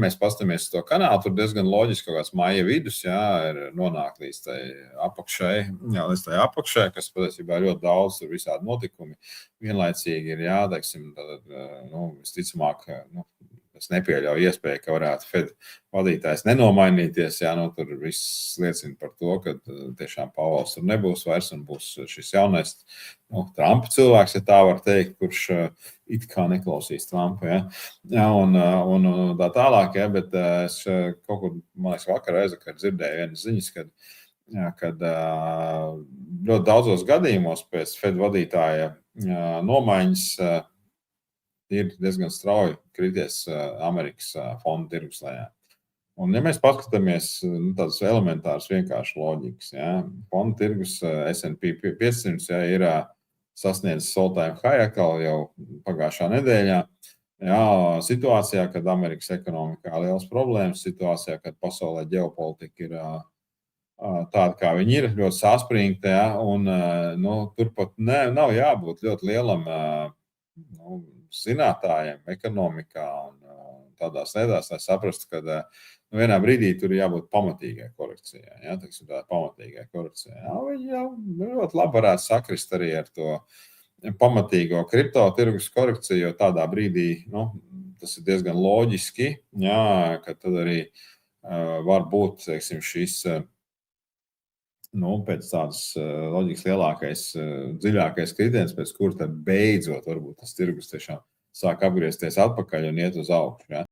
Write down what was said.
mēs pastamies to kanālu, tur diezgan loģiski kaut kāds maija vidus, jā, ir nonāk līdz tai apakšai, kas patiesībā ļoti daudz tur visādi notikumi vienlaicīgi ir, jā, teiksim, visticamāk, es nepieļauju iespēju, ka varētu Fed vadītājs nenomainīties, jā, tur viss liecina par to, ka tiešām Pavels tur nebūs vairs un būs šis jaunais, Trumpa cilvēks, ja tā var teikt, kurš it kā neklausīs Trumpa, jā, un tā tālāk, jā, bet es kaut kur, man liekas, vakar aizvakar dzirdēju vienas ziņas, kad ļoti daudzos gadījumos pēc Fed vadītāja nomaiņas ir diezgan strauji krities Amerikas fondu tirgus lejā. Un, ja mēs paskatāmies tādas elementāras vienkārši loģikas, jā, fondu tirgus S&P 500 jā, ir sasniedzis all-time high atkal jau pagājušā nedēļā. Jā, situācijā, kad Amerikas ekonomikā liels problēmas, situācijā, kad pasaulē ģeopolitika ir tāda, kā viņi ir, ļoti saspringta, jā, un turpat nav jābūt ļoti lielam zinātājiem ekonomikā un tādās lietās, lai saprastu, ka vienā brīdī tur ir jābūt pamatīgai korekcijai. Ja, teiksim, tā pamatīgai korekcijai. Ja, viņi jau ļoti labi varētu sakrist arī ar to pamatīgo kripto tirgus korekciju, jo tādā brīdī tas ir diezgan loģiski, ja, ka tad arī var būt, teiksim, šis pēc tādas loģikas lielākais, dziļākais kritiens, pēc kur tad beidzot varbūt tas tirgus tiešām sāk apgriezties atpakaļ un iet uz augšu. Ja.